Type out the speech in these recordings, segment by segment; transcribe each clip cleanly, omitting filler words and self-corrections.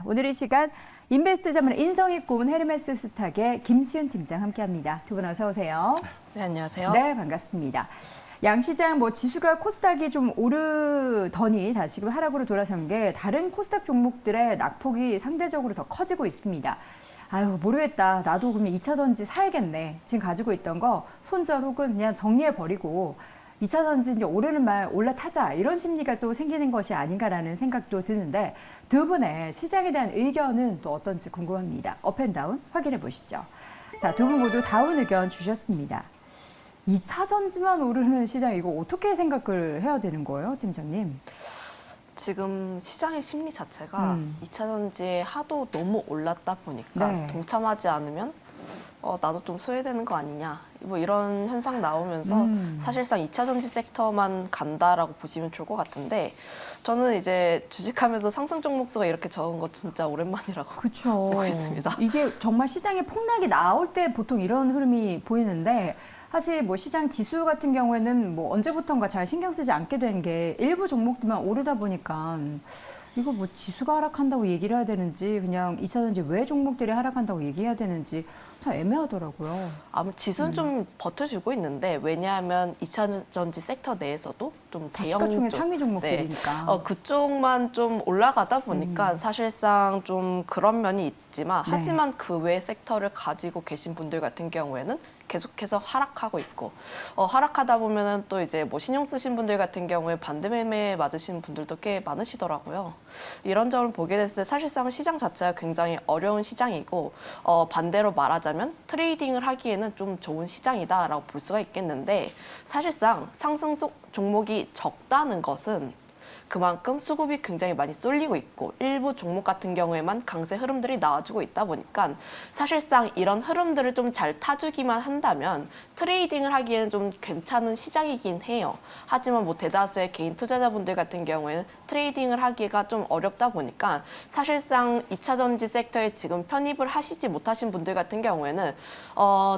오늘 이 시간 인베스트 전문 인성익 고문 헤르메스 스탁의 김시은 팀장 함께합니다. 두 분 어서 오세요. 네, 안녕하세요. 네, 반갑습니다. 양시장 지수가 코스닥이 좀 오르더니 다시 지금 하락으로 돌아선 게 다른 코스닥 종목들의 낙폭이 상대적으로 더 커지고 있습니다. 아유, 모르겠다. 나도 그러면 2차 전지 사야겠네. 지금 가지고 있던 거 손절 혹은 그냥 정리해버리고 2차 전지 이제 오르는 말 올라타자 이런 심리가 또 생기는 것이 아닌가라는 생각도 드는데 두 분의 시장에 대한 의견은 또 어떤지 궁금합니다. 업앤다운 확인해 보시죠. 자, 두 분 모두 다운 의견 주셨습니다. 2차 전지만 오르는 시장 이거 어떻게 생각을 해야 되는 거예요, 팀장님? 지금 시장의 심리 자체가 2차 전지에 하도 너무 올랐다 보니까 네. 동참하지 않으면 나도 좀 소외되는 거 아니냐 뭐 이런 현상 나오면서 사실상 2차 전지 섹터만 간다라고 보시면 좋을 것 같은데 저는 이제 주식하면서 상승 종목 수가 이렇게 적은 거 진짜 오랜만이라고 그렇죠. 보고 있습니다. 이게 정말 시장에 폭락이 나올 때 보통 이런 흐름이 보이는데 사실 시장 지수 같은 경우에는 언제부턴가 잘 신경 쓰지 않게 된 게 일부 종목들만 오르다 보니까 이거 지수가 하락한다고 얘기를 해야 되는지 그냥 2차 전지 외 종목들이 하락한다고 얘기해야 되는지 참 애매하더라고요. 아마 지수는 좀 버텨주고 있는데 왜냐하면 2차 전지 섹터 내에서도 좀 대형 시가총액 쪽, 상위 종목들이니까. 그쪽만 좀 올라가다 보니까 사실상 좀 그런 면이 있지만 네. 하지만 그 외 섹터를 가지고 계신 분들 같은 경우에는 계속해서 하락하고 있고 하락하다 보면은 또 이제 신용 쓰신 분들 같은 경우에 반대 매매 맞으신 분들도 꽤 많으시더라고요. 이런 점을 보게 됐을 때 사실상 시장 자체가 굉장히 어려운 시장이고 반대로 말하자면 트레이딩을 하기에는 좀 좋은 시장이다라고 볼 수가 있겠는데 사실상 상승 종목이 적다는 것은 그만큼 수급이 굉장히 많이 쏠리고 있고 일부 종목 같은 경우에만 강세 흐름들이 나와주고 있다 보니까 사실상 이런 흐름들을 좀 잘 타주기만 한다면 트레이딩을 하기에는 좀 괜찮은 시장이긴 해요. 하지만 대다수의 개인 투자자분들 같은 경우에는 트레이딩을 하기가 좀 어렵다 보니까 사실상 2차 전지 섹터에 지금 편입을 하시지 못하신 분들 같은 경우에는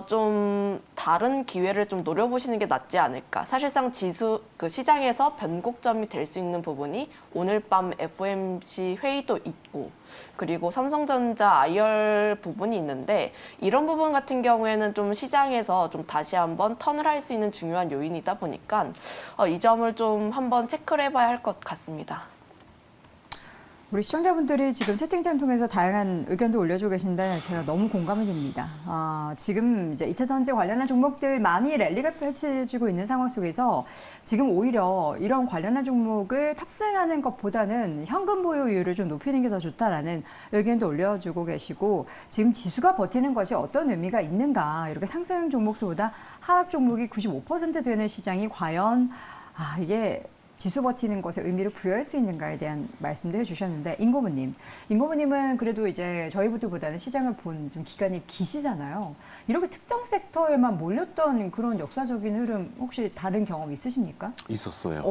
좀 다른 기회를 좀 노려보시는 게 낫지 않을까. 사실상 지수 시장에서 변곡점이 될 수 있는 부분이 오늘 밤 FOMC 회의도 있고 그리고 삼성전자 IR 부분이 있는데 이런 부분 같은 경우에는 좀 시장에서 좀 다시 한번 턴을 할 수 있는 중요한 요인이다 보니까 이 점을 좀 한번 체크를 해봐야 할 것 같습니다. 우리 시청자분들이 지금 채팅창 통해서 다양한 의견도 올려주고 계신데 제가 너무 공감이 됩니다. 지금 이제 2차 전지 관련한 종목들 많이 랠리가 펼쳐지고 있는 상황 속에서 지금 오히려 이런 관련한 종목을 탑승하는 것보다는 현금 보유율을 좀 높이는 게 더 좋다라는 의견도 올려주고 계시고 지금 지수가 버티는 것이 어떤 의미가 있는가 이렇게 상승 종목수보다 하락 종목이 95% 되는 시장이 과연 이게 지수 버티는 것에 의미를 부여할 수 있는가에 대한 말씀도 해주셨는데 인고부님은 그래도 이제 저희 부들보다는 시장을 본 좀 기간이 기시잖아요. 이렇게 특정 섹터에만 몰렸던 그런 역사적인 흐름 혹시 다른 경험 있으십니까? 있었어요.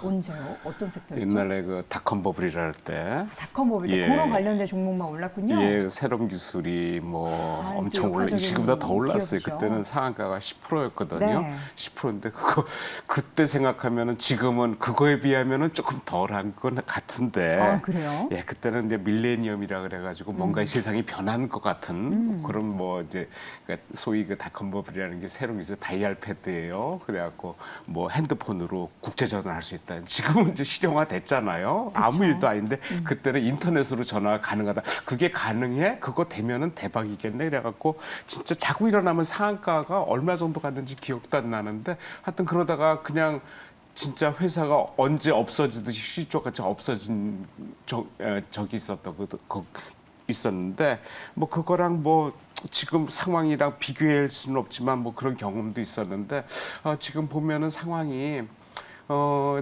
언제요? 어떤 섹터였죠? 옛날에 그 닷컴 버블이라 할 때. 닷컴 버블 때 예. 그런 관련된 종목만 올랐군요. 예, 새로운 기술이 엄청 올라, 역사적인 지금보다 더 올랐어요. 기업이죠. 그때는 상한가가 10%였거든요. 네. 10%인데 그때 생각하면은 지금은 그거에 비하면은 조금 덜한 건 같은데. 그래요? 예, 그때는 이제 밀레니엄이라 그래가지고 뭔가 이 세상이 변한 것 같은 그런 이제 그러니까 소위 그 닷컴 버블이라는 게 새로운 게 다이얼 패드예요. 그래갖고 핸드폰으로 국제 전화할 수 있다. 지금은 이제 실용화 됐잖아요. 아무 일도 아닌데 그때는 인터넷으로 전화가 가능하다. 그게 가능해? 그거 되면은 대박이겠네. 그래갖고 진짜 자고 일어나면 상한가가 얼마 정도 갔는지 기억도 안 나는데 하여튼 그러다가 그냥 진짜 회사가 언제 없어지듯이 시조같이 없어진 적이 있었는데 그거랑 지금 상황이랑 비교할 수는 없지만 그런 경험도 있었는데 지금 보면은 상황이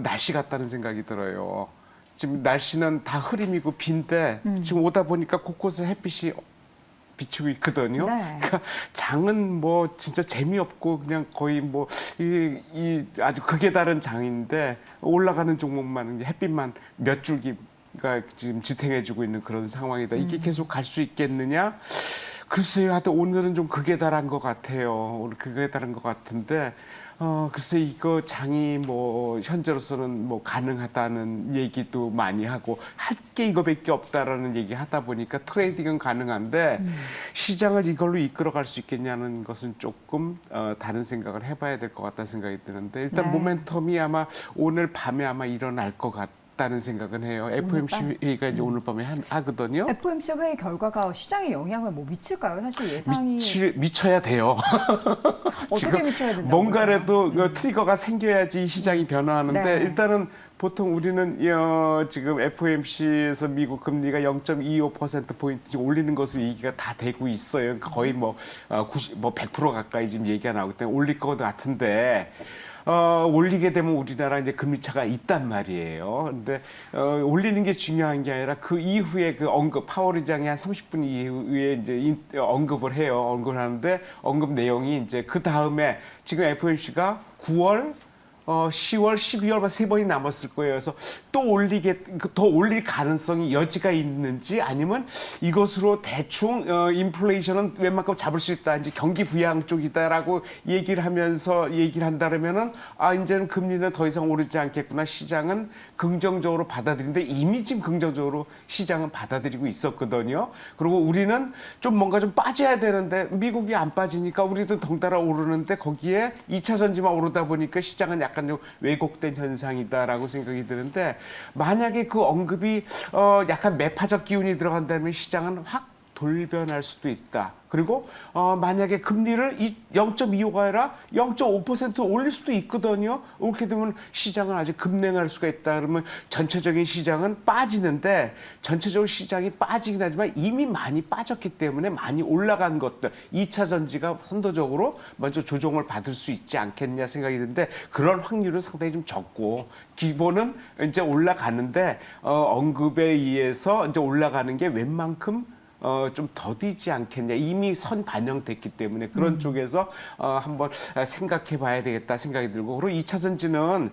날씨 같다는 생각이 들어요. 지금 날씨는 다 흐림이고 빈데 지금 오다 보니까 곳곳에 햇빛이 비추고 있거든요. 네. 그러니까 장은 진짜 재미없고 그냥 거의 이 아주 극에 달한 장인데 올라가는 종목만 햇빛만 몇 줄기가 지금 지탱해주고 있는 그런 상황이다. 이게 계속 갈 수 있겠느냐? 글쎄요. 하여튼 오늘은 좀 극에 달한 것 같아요. 오늘 극에 달한 것 같은데 글쎄 이거 장이 뭐 현재로서는 뭐 가능하다는 얘기도 많이 하고 할 게 이거밖에 없다라는 얘기 하다 보니까 트레이딩은 가능한데 시장을 이걸로 이끌어갈 수 있겠냐는 것은 조금 다른 생각을 해봐야 될 것 같다는 생각이 드는데 일단 네. 모멘텀이 아마 오늘 밤에 아마 일어날 것 같다는 생각은 해요. FOMC 회의가 이제 오늘 밤에 하거든요. FOMC 회의 결과가 시장에 영향을 뭐 미칠까요? 사실 예상이 미쳐야 돼요. 어떻게 지금 미쳐야 된다고 뭔가라도 그 트리거가 생겨야지 시장이 변화하는데 네. 일단은 보통 우리는 지금 FOMC에서 미국 금리가 0.25%포인트 올리는 것으로 얘기가 다 되고 있어요. 그러니까 거의 뭐 100% 가까이 지금 얘기가 나오기 때문에 올릴 것 같은데 올리게 되면 우리나라 이제 금리 차가 있단 말이에요. 근데 올리는 게 중요한 게 아니라 그 이후에 그 파월 의장이 한 30분 이후에 이제 언급을 해요. 언급을 하는데 언급 내용이 이제 그 다음에 지금 FOMC가 9월 10월, 12월 세 번이 남았을 거예요. 그래서 또 더 올릴 가능성이 여지가 있는지 아니면 이것으로 대충 인플레이션은 웬만큼 잡을 수 있다. 이제 경기 부양 쪽이다라고 얘기를 한다면은 이제는 금리는 더 이상 오르지 않겠구나. 시장은 긍정적으로 받아들이는데 이미 지금 긍정적으로 시장은 받아들이고 있었거든요. 그리고 우리는 좀 뭔가 좀 빠져야 되는데 미국이 안 빠지니까 우리도 덩달아 오르는데 거기에 2차 전지만 오르다 보니까 시장은 약간 좀 왜곡된 현상이다라고 생각이 드는데 만약에 그 언급이 약간 매파적 기운이 들어간다면 시장은 확 돌변할 수도 있다. 그리고 만약에 금리를 0.25가 아니라 0.5% 올릴 수도 있거든요. 그렇게 되면 시장은 아직 급냉할 수가 있다. 그러면 전체적인 시장은 빠지는데 전체적으로 시장이 빠지긴 하지만 이미 많이 빠졌기 때문에 많이 올라간 것들 2차 전지가 선도적으로 먼저 조정을 받을 수 있지 않겠냐 생각이 드는데 그런 확률은 상당히 좀 적고 기본은 이제 올라가는데 언급에 의해서 이제 올라가는 게 웬만큼 좀 더디지 않겠냐. 이미 선 반영됐기 때문에 그런 쪽에서 한번 생각해 봐야 되겠다 생각이 들고. 그리고 2차 전지는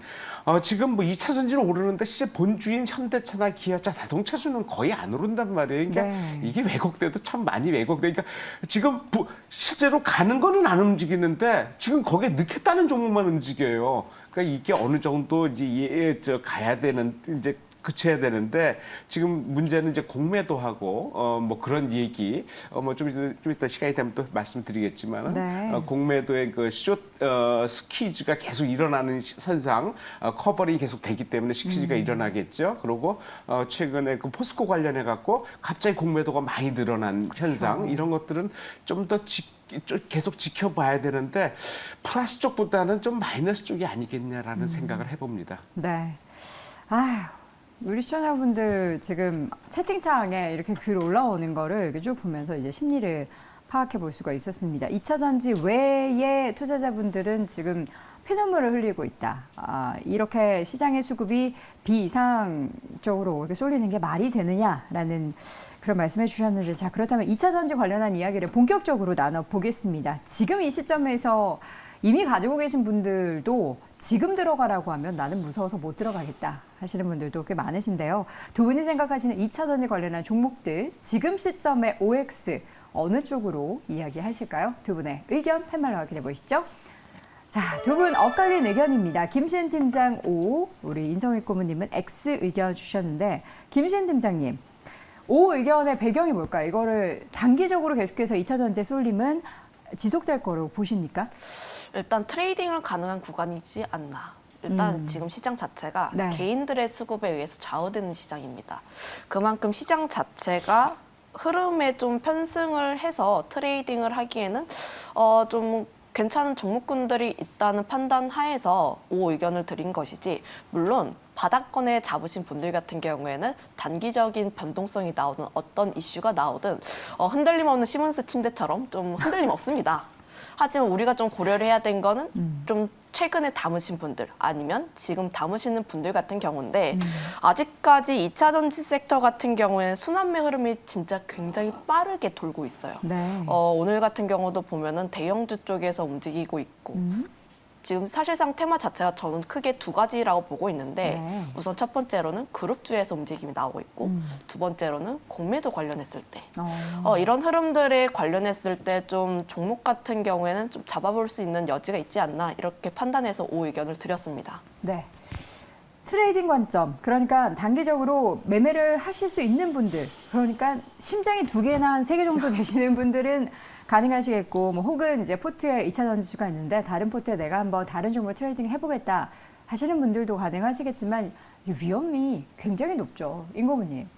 지금 뭐 2차 전지는 오르는데 실제 본주인 현대차나 기아차, 자동차주는 거의 안 오른단 말이에요. 그러니까 네. 이게 왜곡돼도 참 많이 왜곡되니까 지금 실제로 가는 거는 안 움직이는데 지금 거기에 넣겠다는 종목만 움직여요. 그러니까 이게 어느 정도 이제 가야 되는 이제 그쳐야 되는데 지금 문제는 이제 공매도 하고 뭐 그런 얘기 뭐 좀 이따 시간이 되면 또 말씀드리겠지만 네. 공매도의 그 스퀴즈가 계속 일어나는 현상 커버링이 계속 되기 때문에 스퀴즈가 일어나겠죠. 그리고 최근에 그 포스코 관련해 갖고 갑자기 공매도가 많이 늘어난 현상 그렇죠. 이런 것들은 좀 더 계속 지켜봐야 되는데 플러스 쪽보다는 좀 마이너스 쪽이 아니겠냐라는 생각을 해봅니다. 네. 우리 시청자분들 지금 채팅창에 이렇게 글 올라오는 거를 이렇게 쭉 보면서 이제 심리를 파악해 볼 수가 있었습니다. 2차 전지 외의 투자자분들은 지금 피눈물을 흘리고 있다. 이렇게 시장의 수급이 비이상적으로 이렇게 쏠리는 게 말이 되느냐라는 그런 말씀해 주셨는데, 자, 그렇다면 2차 전지 관련한 이야기를 본격적으로 나눠보겠습니다. 지금 이 시점에서 이미 가지고 계신 분들도 지금 들어가라고 하면 나는 무서워서 못 들어가겠다 하시는 분들도 꽤 많으신데요. 두 분이 생각하시는 2차 전지 관련한 종목들, 지금 시점의 OX 어느 쪽으로 이야기하실까요? 두 분의 의견 팻말로 확인해 보시죠. 자, 두 분 엇갈린 의견입니다. 김신 팀장 O, 우리 인성일 고문님은 X 의견 주셨는데, 김신 팀장님, O 의견의 배경이 뭘까요? 이거를 단기적으로 계속해서 2차 전지의 쏠림은 지속될 거로 보십니까? 일단 트레이딩을 가능한 구간이지 않나. 일단 지금 시장 자체가 네. 개인들의 수급에 의해서 좌우되는 시장입니다. 그만큼 시장 자체가 흐름에 좀 편승을 해서 트레이딩을 하기에는 좀 괜찮은 종목군들이 있다는 판단 하에서 오 의견을 드린 것이지, 물론 바닥권에 잡으신 분들 같은 경우에는 단기적인 변동성이 나오든 어떤 이슈가 나오든 흔들림 없는 시몬스 침대처럼 좀 흔들림 없습니다. 하지만 우리가 좀 고려를 해야 된 거는 좀 최근에 담으신 분들 아니면 지금 담으시는 분들 같은 경우인데, 아직까지 2차 전지 섹터 같은 경우에는 순환매 흐름이 진짜 굉장히 빠르게 돌고 있어요. 네. 오늘 같은 경우도 보면은 대형주 쪽에서 움직이고 있고 지금 사실상 테마 자체가 저는 크게 두 가지라고 보고 있는데 네. 우선 첫 번째로는 그룹주에서 움직임이 나오고 있고 두 번째로는 공매도 관련했을 때 이런 흐름들에 관련했을 때 좀 종목 같은 경우에는 좀 잡아볼 수 있는 여지가 있지 않나 이렇게 판단해서 오 의견을 드렸습니다. 네. 트레이딩 관점, 그러니까 단기적으로 매매를 하실 수 있는 분들, 그러니까 심장이 2개나 한 3개 정도 되시는 분들은 가능하시겠고, 뭐 혹은 이제 포트에 2차 전지수가 있는데 다른 포트에 내가 한번 다른 종목 트레이딩 해보겠다 하시는 분들도 가능하시겠지만 이 위험이 굉장히 높죠. 임고문님.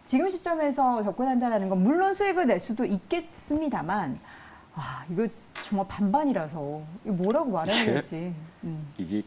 지금 시점에서 접근한다는 건 물론 수익을 낼 수도 있겠습니다만 이거 정말 반반이라서 이거 뭐라고 말해야 될지. 이게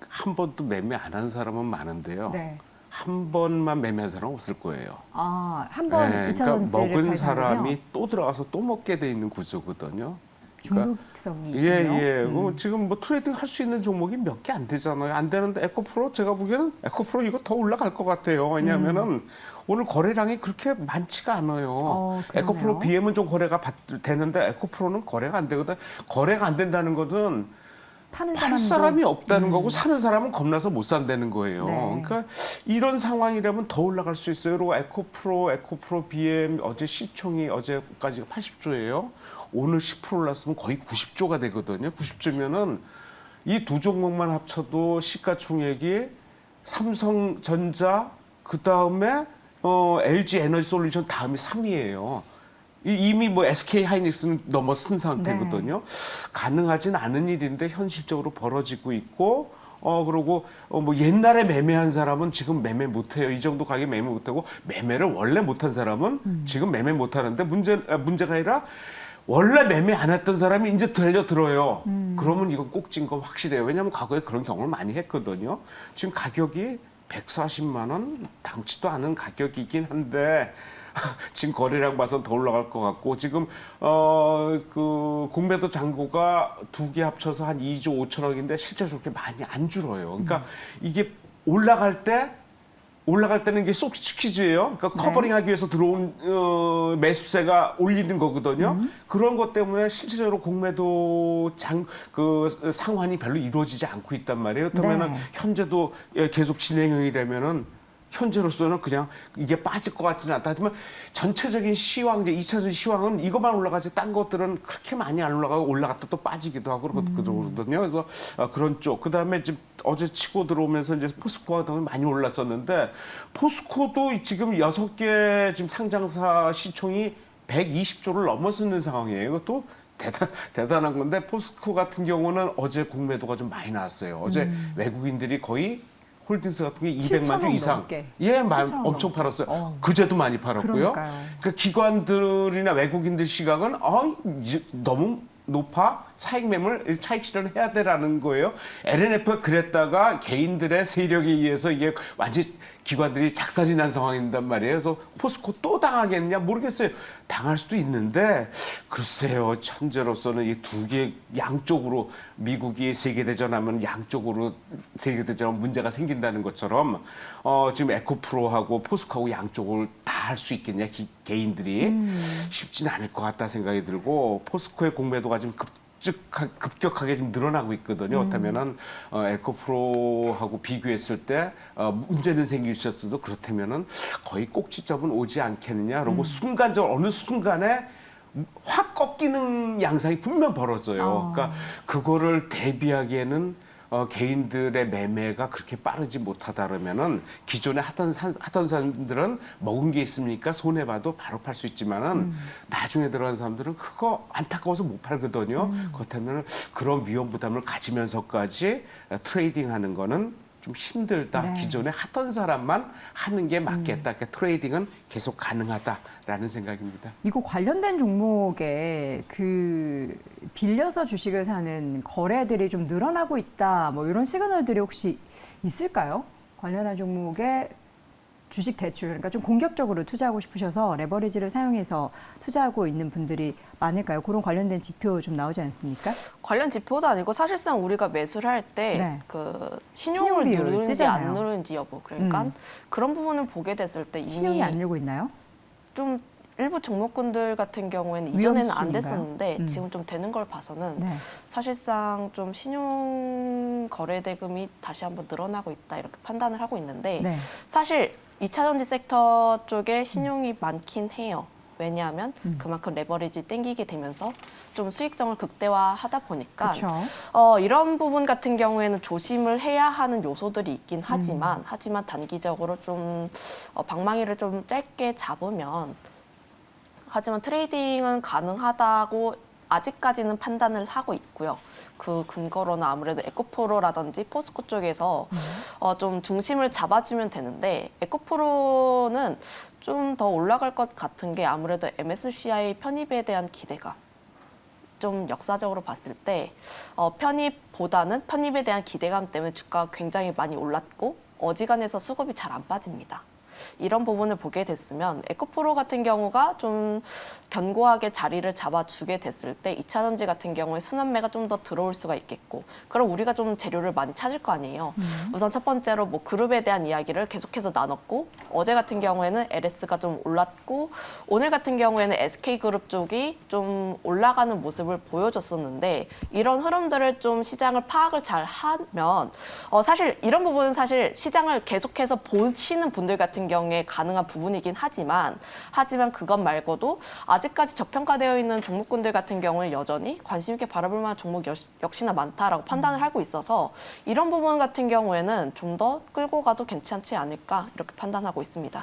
한 번도 매매 안 한 사람은 많은데요. 네. 한 번만 매매한 사람은 없을 거예요. 한 번 네, 2차 그러니까 전지를 먹은 발견하면요. 사람이 또 들어가서 또 먹게 돼 있는 구조거든요. 그러니까 중독성이 예, 있군요. 예. 지금 뭐 트레이딩 할 수 있는 종목이 몇 개 안 되잖아요. 안 되는데 에코프로 제가 보기에는 에코프로 이거 더 올라갈 것 같아요. 왜냐하면은 오늘 거래량이 그렇게 많지가 않아요. 그러네요. 에코프로 BM은 좀 거래가 되는데 에코프로는 거래가 안 되거든. 거래가 안 된다는 것은 파는 팔 사람도 사람이 없다는 거고 사는 사람은 겁나서 못 산다는 거예요. 네. 그러니까 이런 상황이라면 더 올라갈 수 있어요. 그리고 에코프로 BM 어제 시총이 어제까지 80조예요. 오늘 10% 올랐으면 거의 90조가 되거든요. 90조면은 이 두 종목만 합쳐도 시가총액이 삼성전자 그 다음에 LG 에너지솔루션 다음이 3위예요. 이미 뭐 SK 하이닉스는 넘어선 상태거든요. 가능하진 않은 일인데 현실적으로 벌어지고 있고 그리고 뭐 옛날에 매매한 사람은 지금 매매 못해요. 이 정도 가격에 매매 못하고 매매를 원래 못한 사람은 지금 매매 못하는데 문제가 아니라 원래 매매 안 했던 사람이 이제 들어요. 그러면 이건 꼭진 거 확실해요. 왜냐하면 과거에 그런 경험을 많이 했거든요. 지금 가격이 140만 원 당치도 않은 가격이긴 한데 지금 거래량 봐서 더 올라갈 것 같고 지금 그 공매도 잔고가 두 개 합쳐서 한 2조 5천억인데 실제로 그렇게 많이 안 줄어요. 그러니까 이게 올라갈 때는 이게 퀴즈예요. 그러니까 커버링하기 위해서 들어온 매수세가 올리는 거거든요. 그런 것 때문에 실질적으로 공매도 그 상환이 별로 이루어지지 않고 있단 말이에요. 그렇다면은 현재도 계속 진행형이라면은 현재로서는 그냥 이게 빠질 것 같지는 않다. 하지만 전체적인 시황, 이제 2차전 시황은 이것만 올라가지 딴 것들은 그렇게 많이 안 올라가고 올라갔다 또 빠지기도 하고 그러거든요. 그래서 그런 쪽. 그다음에 지금 어제 치고 들어오면서 이제 포스코가 더 많이 올랐었는데 포스코도 지금 6개 지금 상장사 시총이 120조를 넘어서는 상황이에요. 이것도 대단한 건데 포스코 같은 경우는 어제 공매도가 좀 많이 나왔어요. 어제 외국인들이 거의 홀딩스 같은 게 200만 주 이상. 넘게. 예, 7,000원 엄청 넘게. 팔았어요. 그제도 많이 팔았고요. 그러니까요. 그 기관들이나 외국인들 시각은 너무 높아 차익 매물, 차익 실현을 해야 되라는 거예요. LNF가 그랬다가 개인들의 세력에 의해서 이게 완전 기관들이 작살이 난 상황인단 말이에요. 그래서 포스코 또 당하겠냐 모르겠어요. 당할 수도 있는데 글쎄요. 현재로서는 이 두 개 양쪽으로 미국이 세계대전하면 양쪽으로 세계대전하면 문제가 생긴다는 것처럼 지금 에코프로하고 포스코하고 양쪽을 다 할 수 있겠냐 개인들이 쉽지는 않을 것 같다 생각이 들고 포스코의 공매도가 지금 급격하게 좀 늘어나고 있거든요. 그렇다면은 에코프로하고 비교했을 때 문제는 생길 수 있어도 그렇다면은 거의 꼭지점은 오지 않겠느냐. 그리고 순간적으로 어느 순간에 확 꺾이는 양상이 분명 벌어져요. 그러니까 그거를 대비하기에는 개인들의 매매가 그렇게 빠르지 못하다 그러면은 기존에 하던 사람들은 먹은 게 있으니까 손해 봐도 바로 팔 수 있지만은 나중에 들어간 사람들은 그거 안타까워서 못 팔거든요. 그렇다면 그런 위험 부담을 가지면서까지 트레이딩하는 거는 좀 힘들다. 네. 기존에 하던 사람만 하는 게 맞겠다. 그러니까 트레이딩은 계속 가능하다라는 생각입니다. 이거 관련된 종목에 그 빌려서 주식을 사는 거래들이 좀 늘어나고 있다. 뭐 이런 시그널들이 혹시 있을까요? 관련한 종목에 주식 대출, 그러니까 좀 공격적으로 투자하고 싶으셔서 레버리지를 사용해서 투자하고 있는 분들이 많을까요? 그런 관련된 지표 좀 나오지 않습니까? 관련 지표도 아니고 사실상 우리가 매수를 할 때 그 신용을 신용 비율 누르는지 뜨잖아요. 안 누르는지 여부 그러니까 그런 부분을 보게 됐을 때 이미 신용이 안 늘고 있나요? 좀 일부 종목군들 같은 경우에는 이전에는 안 위험수준인가요? 됐었는데 지금 좀 되는 걸 봐서는 네. 사실상 좀 신용 거래 대금이 다시 한번 늘어나고 있다 이렇게 판단을 하고 있는데 네. 사실 2차 전지 섹터 쪽에 신용이 많긴 해요. 왜냐하면 그만큼 레버리지 땡기게 되면서 좀 수익성을 극대화하다 보니까 그렇죠. 이런 부분 같은 경우에는 조심을 해야 하는 요소들이 있긴 하지만 단기적으로 좀 방망이를 좀 짧게 잡으면 하지만 트레이딩은 가능하다고 아직까지는 판단을 하고 있고요. 그 근거로는 아무래도 에코프로라든지 포스코 쪽에서 좀 중심을 잡아주면 되는데 에코프로는 좀 더 올라갈 것 같은 게 아무래도 MSCI 편입에 대한 기대가 좀 역사적으로 봤을 때 편입에 대한 기대감 때문에 주가가 굉장히 많이 올랐고 어지간해서 수급이 잘 안 빠집니다. 이런 부분을 보게 됐으면 에코프로 같은 경우가 좀 견고하게 자리를 잡아주게 됐을 때 2차 전지 같은 경우에 순환매가 좀 더 들어올 수가 있겠고 그럼 우리가 좀 재료를 많이 찾을 거 아니에요. 우선 첫 번째로 뭐 그룹에 대한 이야기를 계속해서 나눴고 어제 같은 경우에는 LS가 좀 올랐고 오늘 같은 경우에는 SK그룹 쪽이 좀 올라가는 모습을 보여줬었는데 이런 흐름들을 좀 시장을 파악을 잘 하면 사실 이런 부분은 사실 시장을 계속해서 보시는 분들 같은 경우에 가능한 부분이긴 하지만 그것 말고도 아직까지 저평가되어 있는 종목군들 같은 경우는 여전히 관심 있게 바라볼 만한 종목 역시나 많다라고 판단을 하고 있어서 이런 부분 같은 경우에는 좀 더 끌고 가도 괜찮지 않을까 이렇게 판단하고 있습니다.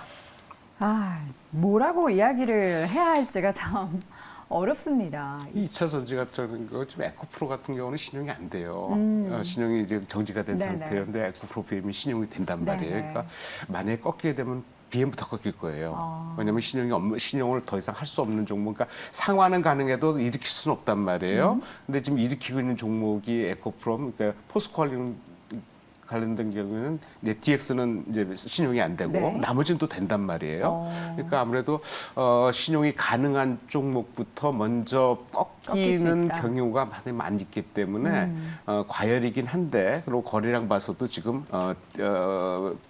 뭐라고 이야기를 해야 할지가 참 어렵습니다. 2차 전지 같은 거 지금 에코프로 같은 경우는 신용이 안 돼요. 신용이 이제 정지가 된 네네. 상태인데 에코프로 BM이 신용이 된단 네네. 말이에요. 그러니까 만약에 꺾이게 되면 BM부터 꺾일 거예요. 왜냐하면 신용을 더 이상 할 수 없는 종목, 그러니까 상환은 가능해도 일으킬 수는 없단 말이에요. 근데 지금 일으키고 있는 종목이 에코프로, 그러니까 포스코 관련된 경우에는 이제 DX는 이제 신용이 안 되고 네. 나머지는 또 된단 말이에요. 그러니까 아무래도 신용이 가능한 종목부터 먼저 꺾일 수 꺾이는 있다. 경우가 많이 있기 때문에 과열이긴 한데 그리고 거래량 봐서도 지금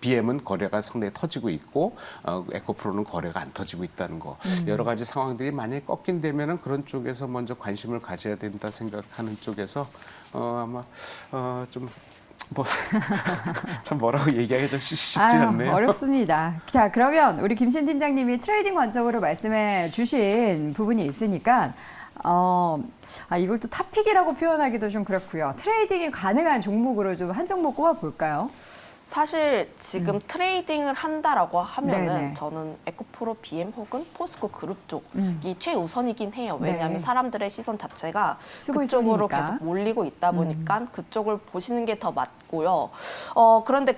BM은 거래가 상당히 터지고 있고 에코프로는 거래가 안 터지고 있다는 거 여러 가지 상황들이 만약에 꺾인다면은 그런 쪽에서 먼저 관심을 가져야 된다 생각하는 쪽에서 아마 좀 뭐 참 뭐라고 얘기하기 좀 쉽지 않네요. 어렵습니다. 자, 그러면 우리 김신 팀장님이 트레이딩 관점으로 말씀해 주신 부분이 있으니까 이걸 또 탑픽이라고 표현하기도 좀 그렇고요. 트레이딩이 가능한 종목으로 좀 한 종목 꼽아 볼까요? 사실 지금 트레이딩을 한다라고 하면은 네네. 저는 에코프로 BM 혹은 포스코 그룹 쪽이 최우선이긴 해요. 왜냐하면 네. 사람들의 시선 자체가 수고의 그쪽으로 손이니까. 계속 몰리고 있다 보니까 그쪽을 보시는 게 더 맞고요. 그런데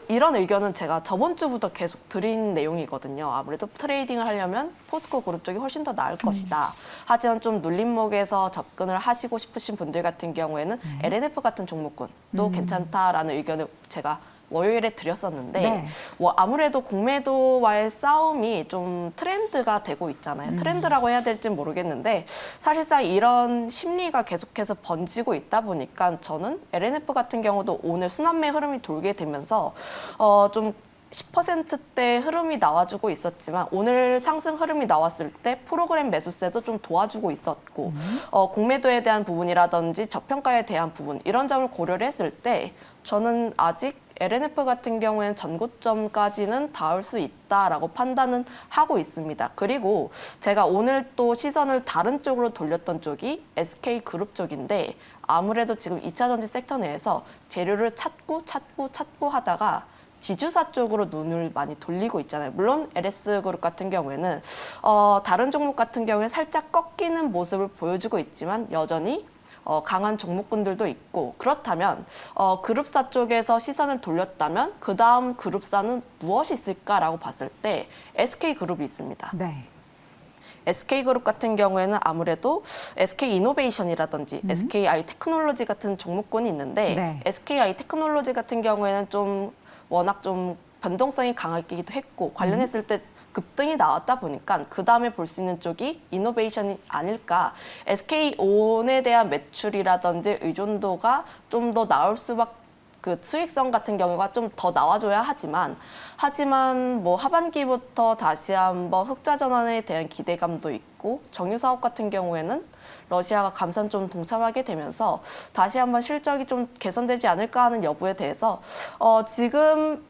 이런 의견은 제가 저번 주부터 계속 드린 내용이거든요. 아무래도 트레이딩을 하려면 포스코 그룹 쪽이 훨씬 더 나을 것이다. 하지만 좀 눌림목에서 접근을 하시고 싶으신 분들 같은 경우에는 LNF 같은 종목군도 괜찮다라는 의견을 제가 월요일에 드렸었는데 네. 아무래도 공매도와의 싸움이 좀 트렌드가 되고 있잖아요. 트렌드라고 해야 될지 모르겠는데 사실상 이런 심리가 계속해서 번지고 있다 보니까 저는 LNF 같은 경우도 오늘 순환매 흐름이 돌게 되면서 좀 10%대 흐름이 나와주고 있었지만 오늘 상승 흐름이 나왔을 때 프로그램 매수세도 좀 도와주고 있었고 공매도에 대한 부분이라든지 저평가에 대한 부분 이런 점을 고려를 했을 때 저는 아직 LNF 같은 경우에는 전고점까지는 닿을 수 있다라고 판단은 하고 있습니다. 그리고 제가 오늘 또 시선을 다른 쪽으로 돌렸던 쪽이 SK그룹 쪽인데 아무래도 지금 2차 전지 섹터 내에서 재료를 찾고 하다가 지주사 쪽으로 눈을 많이 돌리고 있잖아요. 물론 LS그룹 같은 경우에는 다른 종목 같은 경우에 살짝 꺾이는 모습을 보여주고 있지만 여전히 강한 종목군들도 있고 그렇다면 그룹사 쪽에서 시선을 돌렸다면 그 다음 그룹사는 무엇이 있을까라고 봤을 때 SK그룹이 있습니다. 네. SK그룹 같은 경우에는 아무래도 SK이노베이션이라든지 SKI 테크놀로지 같은 종목군이 있는데 네. SKI 테크놀로지 같은 경우에는 좀 워낙 좀 변동성이 강하기도 했고 관련했을 때 급등이 나왔다 보니까 그 다음에 볼 수 있는 쪽이 이노베이션이 아닐까. SK온에 대한 매출이라든지 의존도가 좀 더 나올 수밖에 그 수익성 같은 경우가 좀 더 나와줘야 하지만 뭐 하반기부터 다시 한번 흑자 전환에 대한 기대감도 있고 정유 사업 같은 경우에는 러시아가 감산 좀 동참하게 되면서 다시 한번 실적이 좀 개선되지 않을까 하는 여부에 대해서 지금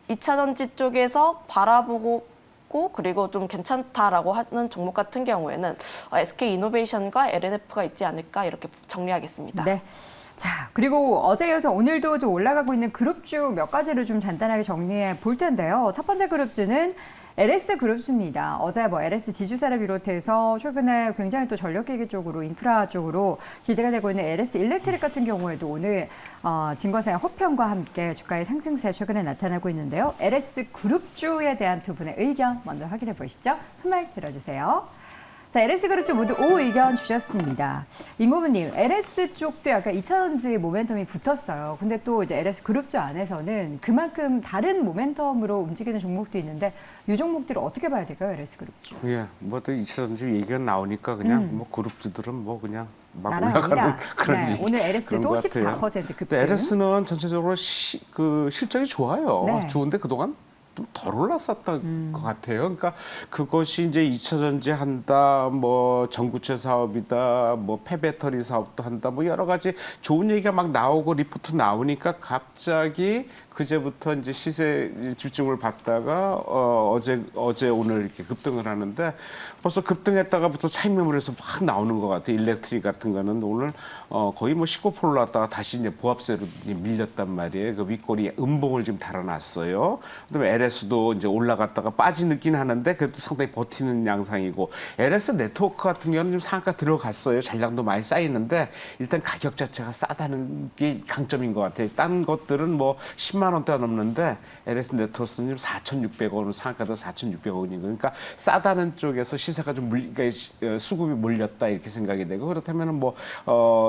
2차 전지 쪽에서 바라보고 그리고 좀 괜찮다라고 하는 종목 같은 경우에는 SK 이노베이션과 LNF가 있지 않을까 이렇게 정리하겠습니다. 네. 자, 그리고 어제 이어서 오늘도 좀 올라가고 있는 그룹주 몇 가지를 좀 간단하게 정리해 볼 텐데요. 첫 번째 그룹주는 LS 그룹주입니다. 어제 뭐 LS 지주사를 비롯해서 최근에 굉장히 또 전력기기 쪽으로 인프라 쪽으로 기대가 되고 있는 LS 일렉트릭 같은 경우에도 오늘 증권사의 호평과 함께 주가의 상승세 최근에 나타나고 있는데요. LS 그룹주에 대한 두 분의 의견 먼저 확인해 보시죠. 한 말 들어주세요. 자, LS 그룹주 모두 O 의견 주셨습니다. 임고부님, LS 쪽도 약간 2차전지 모멘텀이 붙었어요. 근데 또 이제 LS 그룹주 안에서는 그만큼 다른 모멘텀으로 움직이는 종목도 있는데 이 종목들을 어떻게 봐야 될까요, LS 그룹주? 예, 뭐또 2차 전지 얘기가 나오니까 그냥 뭐 그룹주들은 뭐 그냥 막 날아갑니다. 올라가는 그런 네, 오늘 그런 LS도 것 같아요. 14% 급등. 근데 LS는 전체적으로 그 실적이 좋아요. 네. 좋은데 그동안 좀 덜 올랐었던 것 같아요. 그러니까 그것이 이제 2차 전지 한다, 뭐 전구체 사업이다, 뭐 폐배터리 사업도 한다, 뭐 여러 가지 좋은 얘기가 막 나오고 리포트 나오니까 갑자기 그제부터 이제 시세 집중을 받다가 어제 오늘 이렇게 급등을 하는데 벌써 급등했다가부터 차익 매물에서 막 나오는 것 같아요. 일렉트릭 같은 거는 오늘 거의 뭐 19% 올랐다가 다시 이제 보합세로 밀렸단 말이에요. 그 윗골이 음봉을 지금 달아놨어요. 그다음에 LS도 이제 올라갔다가 빠지긴 하는데 그래도 상당히 버티는 양상이고 LS 네트워크 같은 경우는 좀 상한가 들어갔어요. 잔량도 많이 쌓이는데 일단 가격 자체가 싸다는 게 강점인 것 같아요. 딴 것들은 뭐 10만 원대 넘는데 LS 네트워크는 지금 4,600원, 상한가도 4,600원이고 그러니까 싸다는 쪽에서 시세가 좀 그러니까 수급이 몰렸다 이렇게 생각이 되고 그렇다면은 뭐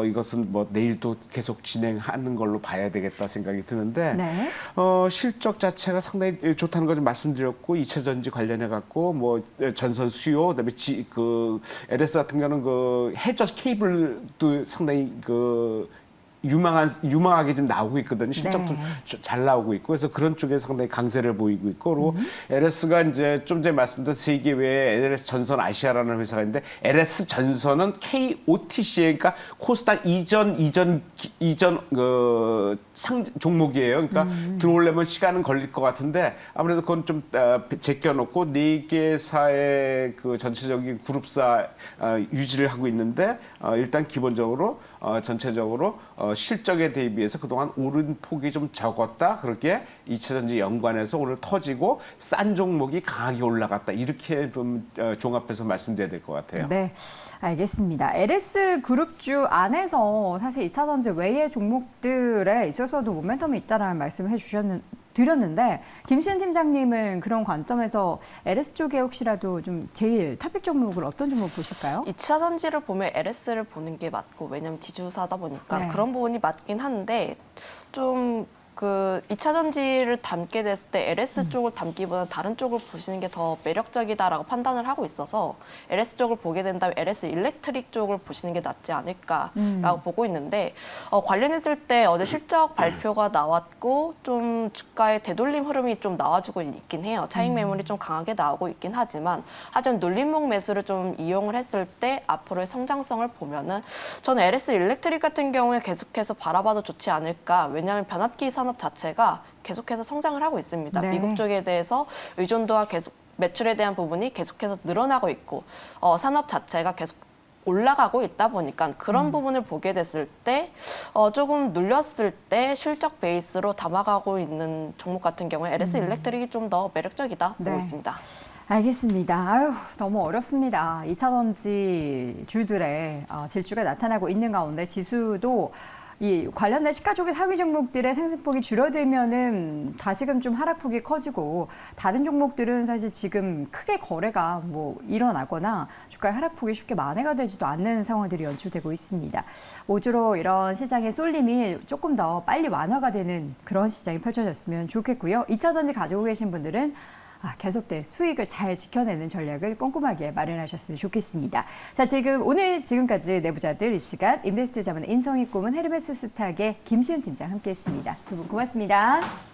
이것은 뭐 내일도 계속 진행하는 걸로 봐야 되겠다 생각이 드는데 네. 실적 자체가 상당히 좋다는 걸 좀 말씀드렸고 2차 전지 관련해 갖고 뭐 전선 수요 그다음에 그 LS 같은 경우는 그 해저 케이블도 상당히 그 유망하게 좀 나오고 있거든요. 실적도 네. 잘 나오고 있고 그래서 그런 쪽에 상당히 강세를 보이고 있고 그리고 LS가 이제 좀 전에 말씀드린 세계 외에 LS 전선 아시아라는 회사가 있는데 LS 전선은 KOTC에 그러니까 코스닥 이전 그 종목이에요. 그러니까 들어오려면 시간은 걸릴 것 같은데 아무래도 그건 좀 제껴놓고 네 개사의 그 전체적인 그룹사 유지를 하고 있는데 일단 기본적으로 전체적으로 실적에 대비해서 그동안 오른 폭이 좀 적었다. 그렇게 2차전지 연관해서 오늘 터지고 싼 종목이 강하게 올라갔다. 이렇게 좀 종합해서 말씀드려야 될 것 같아요. 네, 알겠습니다. LS 그룹주 안에서 사실 2차전지 외의 종목들에 있어서도 모멘텀이 있다라는 말씀을 드렸는데 김시은 팀장님은 그런 관점에서 LS 쪽에 혹시라도 좀 제일 탑픽 종목을 어떤 종목 보실까요? 2차 전지를 보면 LS를 보는 게 맞고 왜냐면 지주사다 보니까 네. 그런 부분이 맞긴 한데 좀 그 2차 전지를 담게 됐을 때 LS 쪽을 담기보다는 다른 쪽을 보시는 게 더 매력적이다라고 판단을 하고 있어서 LS 쪽을 보게 된다면 LS 일렉트릭 쪽을 보시는 게 낫지 않을까라고 보고 있는데 관련했을 때 어제 실적 발표가 나왔고 좀 주가의 되돌림 흐름이 좀 나와주고 있긴 해요. 차익 매물이 좀 강하게 나오고 있긴 하지만 눌림목 매수를 좀 이용을 했을 때 앞으로의 성장성을 보면은 저는 LS 일렉트릭 같은 경우에 계속해서 바라봐도 좋지 않을까. 왜냐하면 변압기 산업 자체가 계속해서 성장을 하고 있습니다. 네. 미국 쪽에 대해서 의존도와 계속 매출에 대한 부분이 계속해서 늘어나고 있고 산업 자체가 계속 올라가고 있다 보니까 그런 부분을 보게 됐을 때 조금 눌렸을 때 실적 베이스로 담아가고 있는 종목 같은 경우에 LS 일렉트릭이 좀 더 매력적이다 보고 네. 있습니다. 알겠습니다. 아유, 너무 어렵습니다. 2차전지 주들의 질주가 나타나고 있는 가운데 지수도 이 관련된 시가총액 하위 종목들의 상승폭이 줄어들면은 다시금 좀 하락폭이 커지고 다른 종목들은 사실 지금 크게 거래가 뭐 일어나거나 주가의 하락폭이 쉽게 만회가 되지도 않는 상황들이 연출되고 있습니다. 모쪼록 이런 시장의 쏠림이 조금 더 빨리 완화가 되는 그런 시장이 펼쳐졌으면 좋겠고요. 2차전지 가지고 계신 분들은 계속된 수익을 잘 지켜내는 전략을 꼼꼼하게 마련하셨으면 좋겠습니다. 자, 지금까지 내부자들 이 시간 인베스트 자문의 인성이 꿈은 헤르메스 스탁의 김시은 팀장 함께했습니다. 두 분 고맙습니다.